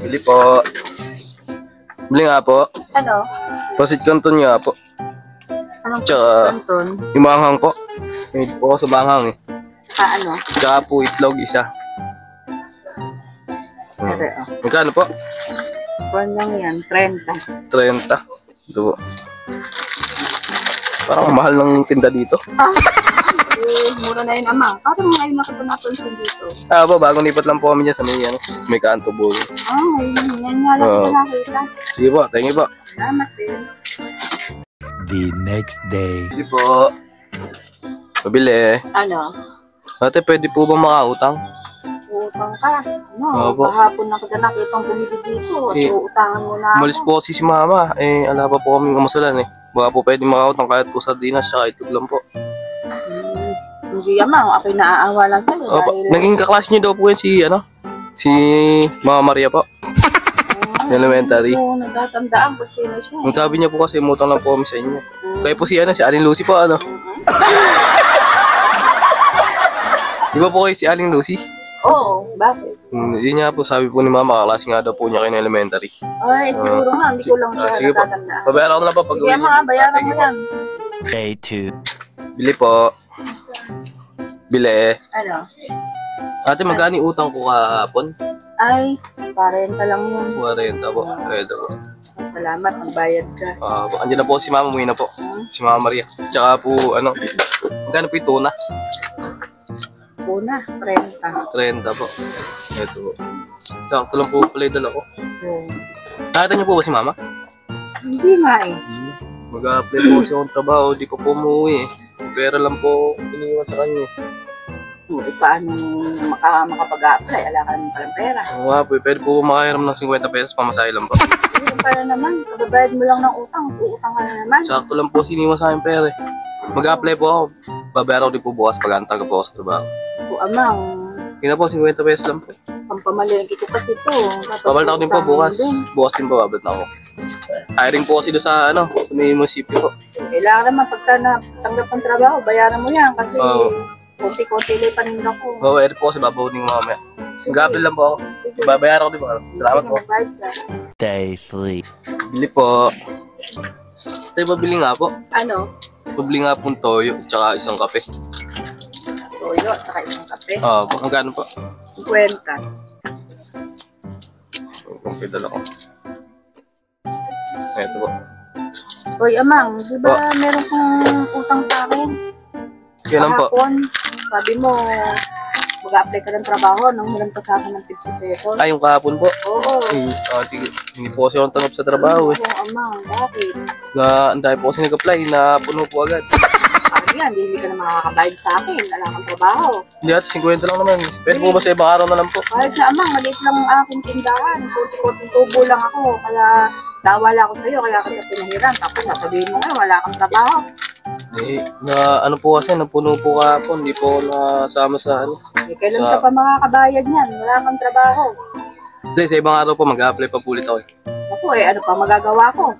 Bili po. Bili nga po. Ano? Pasit Canton nga po. Anong Tsaka, Canton? yung manghang po. Hindi po ako sa manghang eh. Ano? Tsaka po itlog isa. Ere, Magkano po? Kuwan lang yan, 30. 30. Ito po. Parang mahal ng tinda dito. Mura na yun, amang. Parang ngayon ako ito napansin dito. Po, bagong lipat lang po kami dyan sa may kanto po. Yan nga lang ko nakita. Sige po, thank you po. Salamat din. The next day. Sige po. Pabili. Ano? Ate, pwede po ba makautang? Utang ka. Opo. Kahapon na kita nakita ang bumili dito. So, utangan mo na ako. Umalis po kasi si mama. Ala pa po kaming umusalan eh. Baka po pwede makautang kahit po sardinas tsaka itlog lang po. Hindi amang, ako'y naaawa lang sa'yo. Opo. Dahil... Naging kaklase niyo daw po yun si Mama Maria po. Elementary. Oo, natatandaan ko sino siya. Ang sabi niya po kasi umutang lang po kami sa inyo. Kaya po si Aling Lucy po Di ba po kayo si Aling Lucy? Oo, bakit? Yun nga po, sabi po ni Mama, kaklase nga daw po niya kayo na elementary. Ay, siguro nga, hindi ko lang siya sige po. natatandaan. Pabayaran ko na po pag Sige mga, bayaran mo yan. Day 2. Bili po. Bili. Ano? Ate, magkano yung utang ko kahapon? Ay, parenta lang yun. 40 po. Ito po. Salamat, magbayad ka. Andiyan na po si Mama, umuwi na po. Si Mama Maria. Tsaka po, magkano po yung tuna? Una, 30. 30 po. Ito po. Sakto lang po pala yung dala ko. Nakita niyo po ba si Mama? Hindi nga eh. Mag-a-apply po siya akong trabaho, di pa po umuwi eh. Pera lang po iniwan sa kanya. Paano makapag-a-apply? Ala ka naman palang pera. Oo nga po, pwede po makahiram ng 50 pesos pamasahe lang po. Hindi para naman, kababayad mo lang ng utang, so utang ka na naman. Sakto lang po siniwan sa akin pera eh. Mag-a-apply po ako. Babayaran ko din po bukas pag-antag po ako sa trabaho. O amang, Yun na po, 50 pesos lang po. pampamalingki ko kasi ito. Babalik ako din po bukas. Bukas din po, babalik na ako. Hiring po kasi doon sa may munisipyo po. Kailangan naman pagka natanggap ng trabaho, bayaran mo yan kasi konti-konti lang paninda ko. Babayari po kasi babawin ko mamaya. Mag-a-apply lang po ako. Babayaran ko din po. Salamat po. Day 3. Bili po. Tayo pabili nga po. Ano? Pabili nga pong toyo at saka isang kape. Toyo, saka isang kape. Magkano po? 50. Okay, dala ko. Ito po. Hoy, amang, di ba meron kang utang sa akin? Kailan po? Kahapon, sabi mo, mag-a-apply ka ng trabaho nang hiram ka sa akin ng 50 pesos. Yung kahapon po. Oo. Hindi po kasi akong tanggap sa trabaho eh. Oo, amang, bakit? Ang dahil po kasi nag-apply, napuno po agad. Sabi yan, hindi ka na makakabayad sa akin, wala kang trabaho. Hindi ate, 50 lang naman. Pwede po ba sa ibang araw na lang po? Kahit sa amang, maliit lang ang aking tindahan. Kunti-kunting tubo lang ako, kaya nawala ako sa'yo, kaya kita pinahiran. Tapos sasabihin mo nga, wala kang trabaho. Ano po kasi, napuno po kahapon. Hindi po nasama sa Kailan ka pa makakabayad niyan? Wala kang trabaho. Hindi, sa ibang araw po, mag-a-apply pa po ulit ako. Ako ano pa magagawa ko?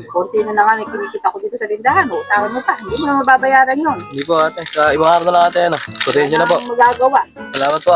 Konti na nga kinikita ko dito sa tindahan. Utangan mo pa, hindi mo na mababayaran yun. Hindi po ate, sa ibang araw na lang ate, Pasensya na po. Magagawa. Salamat po,